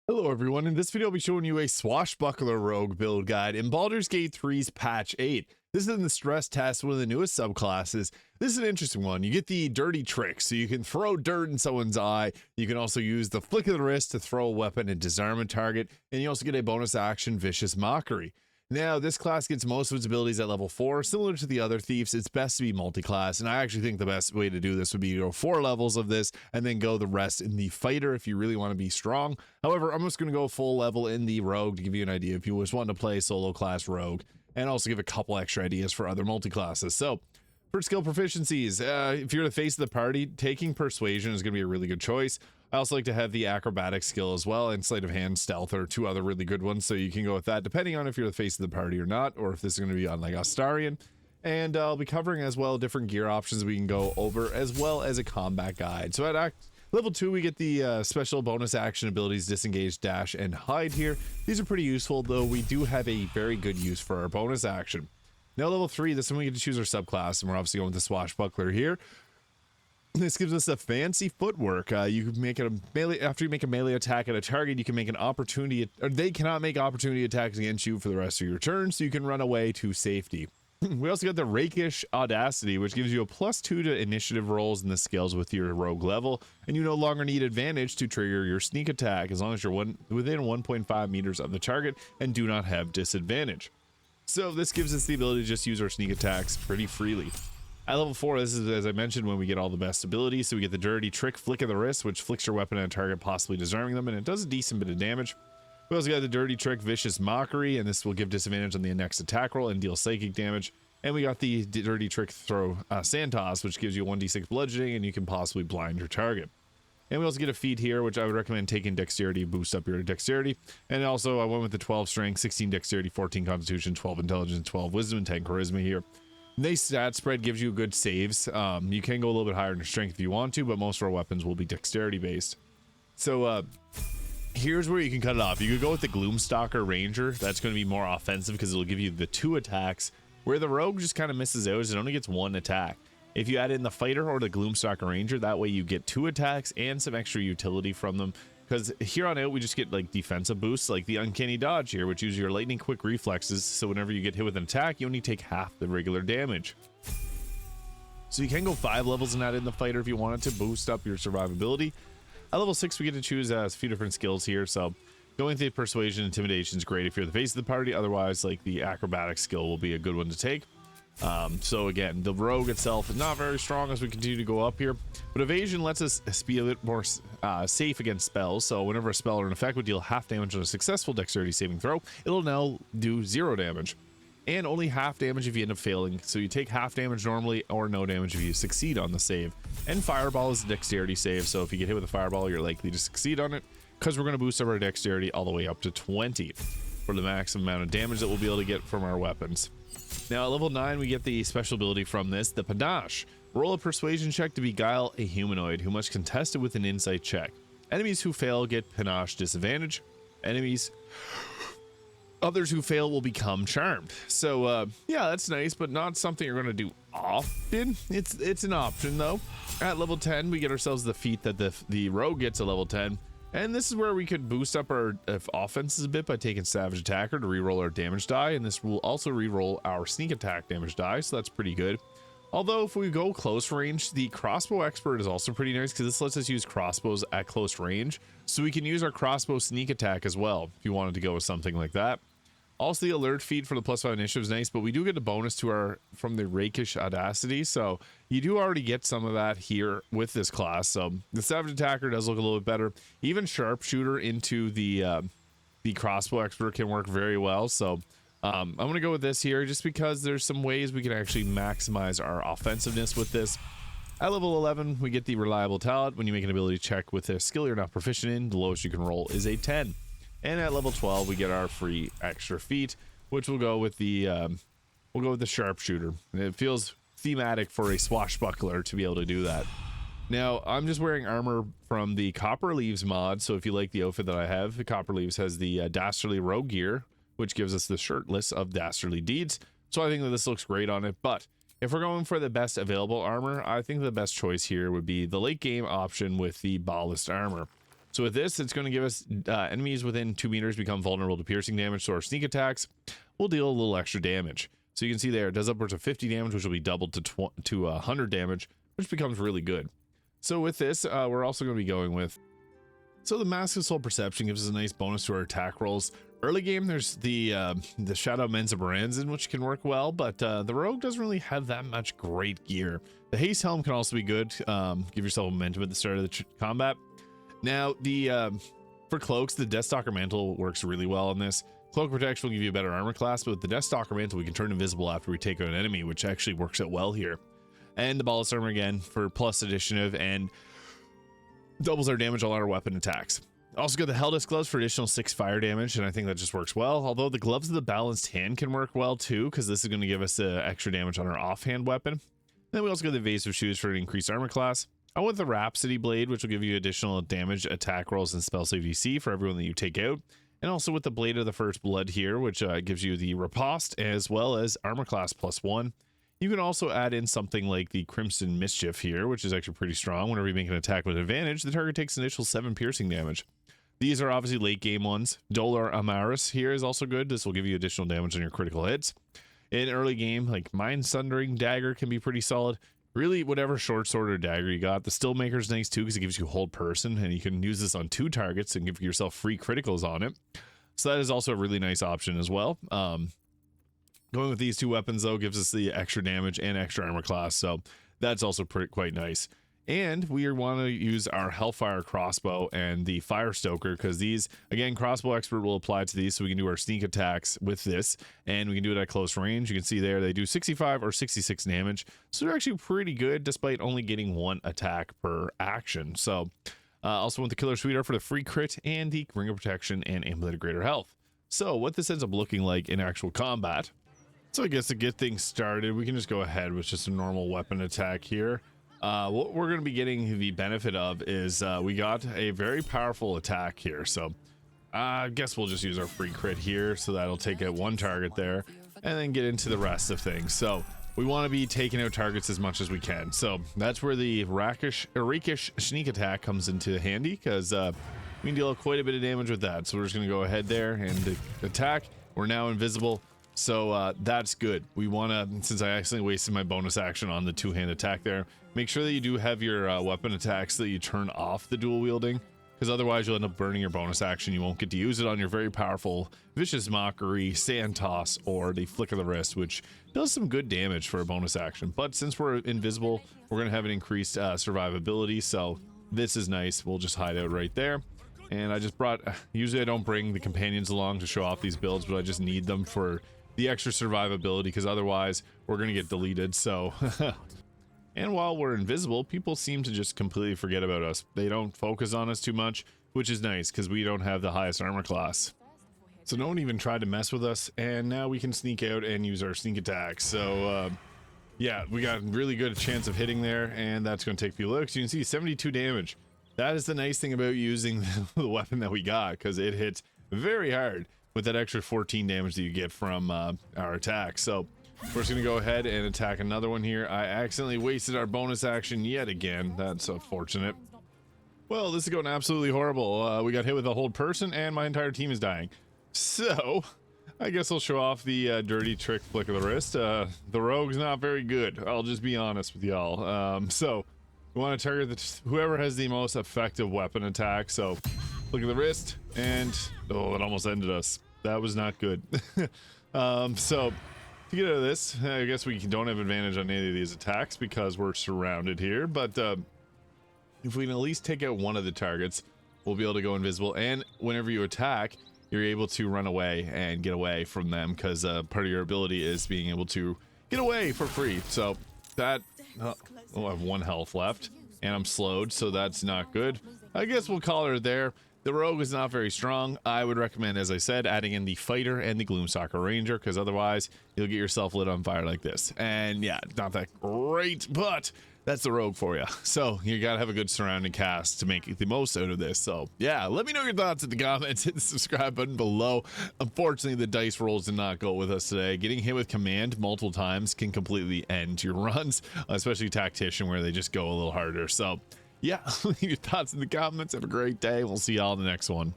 Hello everyone, in this video I'll be showing you a Swashbuckler Rogue Build guide in Baldur's Gate 3's patch 8. This is in the stress test, one of the newest subclasses. This is an interesting one. You get the dirty trick, so you can throw dirt in someone's eye. You can also use the flick of the wrist to throw a weapon and disarm a target, and you also get a bonus action, vicious mockery. Now, this class gets most of its abilities at level 4. Similar to the other thieves, it's best to be multi-class, and I actually think the best way to do this would be to go 4 levels of this, and then go the rest in the fighter if you really want to be strong. However, I'm just going to go full level in the rogue to give you an idea if you just want to play solo class rogue, and also give a couple extra ideas for other multi-classes. So, for skill proficiencies, if you're the face of the party, taking persuasion is going to be a really good choice. I also like to have the acrobatic skill as well, and sleight of hand, stealth are 2 other really good ones, so you can go with that depending on if you're the face of the party or not, or if this is going to be on like Astarion. And I'll be covering as well different gear options we can go over, as well as a combat guide. So at level 2 we get the special bonus action abilities disengage, dash, and hide here. These are pretty useful, though we do have a very good use for our bonus action. Now level 3, this one we get to choose our subclass, and we're obviously going with the Swashbuckler here. This gives us a fancy footwork. You can make it a melee, after you make a melee attack at a target, you can make an opportunity, or they cannot make opportunity attacks against you for the rest of your turn, so you can run away to safety. We also got the rakish audacity, which gives you a +2 to initiative rolls and the skills with your rogue level, and you no longer need advantage to trigger your sneak attack as long as you're within 1.5 meters of the target and do not have disadvantage. So this gives us the ability to just use our sneak attacks pretty freely. At level 4, this is, as I mentioned, when we get all the best abilities. So we get the dirty trick, flick of the wrist, which flicks your weapon at a target, possibly disarming them, and it does a decent bit of damage. We also got the dirty trick, vicious mockery, and this will give disadvantage on the next attack roll and deal psychic damage. And we got the dirty trick throw, sand toss, which gives you 1d6 bludgeoning, and you can possibly blind your target. And we also get a feat here, which I would recommend taking dexterity, boost up your dexterity. And also I went with the 12 strength, 16 dexterity, 14 constitution, 12 intelligence, 12 wisdom, and 10 charisma here. Nice stat spread, gives you good saves. You can go a little bit higher in strength if you want to, but most of our weapons will be dexterity based. So here's where you can cut it off. You could go with the gloomstalker ranger. That's going to be more offensive because it'll give you the 2 attacks, where the rogue just kind of misses out. It only gets 1 attack. If you add in the fighter or the gloomstalker ranger, that way you get 2 attacks and some extra utility from them. Because here on out, we just get like defensive boosts, like the uncanny dodge here, which uses your lightning quick reflexes. So whenever you get hit with an attack, you only take half the regular damage. So you can go 5 levels and add in the fighter if you wanted to boost up your survivability. At level 6, we get to choose a few different skills here. So going through persuasion, intimidation is great if you're the face of the party. Otherwise, like the acrobatic skill will be a good one to take. So again, the rogue itself is not very strong as we continue to go up here, but evasion lets us be a bit more safe against spells. So whenever a spell or an effect would deal half damage on a successful dexterity saving throw, it'll now do 0 damage and only half damage if you end up failing. So you take half damage normally or no damage if you succeed on the save. And fireball is a dexterity save, so if you get hit with a fireball, you're likely to succeed on it, because we're going to boost up our dexterity all the way up to 20 for the maximum amount of damage that we'll be able to get from our weapons. Now at level 9, we get the special ability from this, the panache. Roll a persuasion check to beguile a humanoid who must contest it with an insight check. Enemies who fail get panache disadvantage. Others who fail will become charmed. So yeah, that's nice, but not something you're going to do often. It's an option though. At level 10, we get ourselves the feat that the rogue gets at level 10. And this is where we could boost up our offenses a bit by taking Savage Attacker to reroll our damage die, and this will also reroll our sneak attack damage die, so that's pretty good. Although if we go close range, the crossbow expert is also pretty nice because this lets us use crossbows at close range, so we can use our crossbow sneak attack as well if you wanted to go with something like that. Also, the alert feed for the +5 initiative is nice, but we do get a bonus to from the rakish audacity, so you do already get some of that here with this class. So the Savage Attacker does look a little bit better. Even sharpshooter into the crossbow expert can work very well. So I'm going to go with this here just because there's some ways we can actually maximize our offensiveness with this. At level 11, we get the reliable talent. When you make an ability check with a skill you're not proficient in, the lowest you can roll is a 10. And at level 12, we get our free extra feat, which will go with the sharpshooter. And it feels thematic for a swashbuckler to be able to do that. Now, I'm just wearing armor from the Copper Leaves mod, so if you like the outfit that I have, the Copper Leaves has the Dastardly Rogue gear, which gives us the shirtless of Dastardly Deeds. So I think that this looks great on it, but if we're going for the best available armor, I think the best choice here would be the late game option with the Ballast armor. So with this, it's going to give us enemies within 2 meters become vulnerable to piercing damage, so our sneak attacks will deal a little extra damage. So you can see there, it does upwards of 50 damage, which will be doubled to 100 damage, which becomes really good. So with this, we're also going to be going with... So the Mask of Soul Perception gives us a nice bonus to our attack rolls. Early game, there's the Shadow Mensa Baranzan, which can work well, but the Rogue doesn't really have that much great gear. The Haste Helm can also be good. Give yourself momentum at the start of the combat. Now, for cloaks, the Deathstalker Mantle works really well in this. Cloak Protection will give you a better armor class, but with the Deathstalker Mantle, we can turn invisible after we take out an enemy, which actually works out well here. And the Ballast Armor again for plus additive and doubles our damage on our weapon attacks. Also got the Helldust Gloves for additional 6 fire damage, and I think that just works well. Although the Gloves of the Balanced Hand can work well too, because this is going to give us extra damage on our offhand weapon. Then we also got the Evasive Shoes for an increased armor class. I went with the Rhapsody Blade, which will give you additional damage, attack rolls, and spell save DC for everyone that you take out. And also with the Blade of the First Blood here, which gives you the Riposte as well as armor class +1. You can also add in something like the Crimson Mischief here, which is actually pretty strong. Whenever you make an attack with advantage, the target takes an initial 7 piercing damage. These are obviously late game ones. Dolar Amaris here is also good. This will give you additional damage on your critical hits. In early game, like Mind Sundering Dagger can be pretty solid. Really, whatever short sword or dagger you got. The Stillmaker's nice too, because it gives you hold person, and you can use this on 2 targets and give yourself free criticals on it. So that is also a really nice option as well. Going with these 2 weapons though gives us the extra damage and extra armor class, so that's also quite nice. And we want to use our Hellfire Crossbow and the Fire Stoker, because these, again, Crossbow Expert will apply to these, so we can do our sneak attacks with this, and we can do it at close range. You can see there they do 65 or 66 damage, so they're actually pretty good despite only getting 1 attack per action. So also with the Killer Sweetheart for the free crit and the Ring of Protection and Amulet of Greater Health. So what this ends up looking like in actual combat. So I guess to get things started, we can just go ahead with just a normal weapon attack here. What we're going to be getting the benefit of is we got a very powerful attack here. So I guess we'll just use our free crit here. So that'll take out 1 target there and then get into the rest of things. So we want to be taking out targets as much as we can. So that's where the rakish sneak attack comes into handy, because we can deal quite a bit of damage with that. So we're just going to go ahead there and attack. We're now invisible. So that's good. We want to, since I accidentally wasted my bonus action on the 2-hand attack there, make sure that you do have your weapon attacks so that you turn off the dual wielding, because otherwise you'll end up burning your bonus action. You won't get to use it on your very powerful Vicious Mockery, Sand Toss, or the Flick of the Wrist, which does some good damage for a bonus action. But since we're invisible, we're going to have an increased survivability, so this is nice. We'll just hide out right there. And I just brought, usually I don't bring the companions along to show off these builds, but I just need them for the extra survivability, because otherwise we're going to get deleted. So and while we're invisible, people seem to just completely forget about us. They don't focus on us too much, which is nice because we don't have the highest armor class. So no one even tried to mess with us, and now we can sneak out and use our sneak attack. So yeah, we got really good chance of hitting there, and that's going to take a few looks. You can see 72 damage. That is the nice thing about using the weapon that we got, because it hits very hard with that extra 14 damage that you get from our attack. So we're just gonna go ahead and attack another one here. I accidentally wasted our bonus action yet again. That's unfortunate. Well, this is going absolutely horrible. We got hit with a hold person and my entire team is dying. So I guess I'll show off the dirty trick Flick of the Wrist. The rogue's not very good, I'll just be honest with y'all. So we want to target whoever has the most effective weapon attack. So Flick of the Wrist, and oh, it almost ended us. That was not good. So to get out of this, I guess we don't have advantage on any of these attacks because we're surrounded here, but if we can at least take out one of the targets, we'll be able to go invisible, and whenever you attack, you're able to run away and get away from them, because part of your ability is being able to get away for free. So that I have 1 health left and I'm slowed, so that's not good. I guess we'll call her there. The rogue is not very strong. I would recommend, as I said, adding in the fighter and the gloomstalker ranger, because otherwise you'll get yourself lit on fire like this. And yeah, not that great, but that's the rogue for you. So you gotta have a good surrounding cast to make the most out of this. So yeah, let me know your thoughts in the comments. Hit the subscribe button below. Unfortunately, the dice rolls did not go with us today. Getting hit with command multiple times can completely end your runs, especially tactician, where they just go a little harder. So Yeah, leave your thoughts in the comments. Have a great day. We'll see y'all in the next one.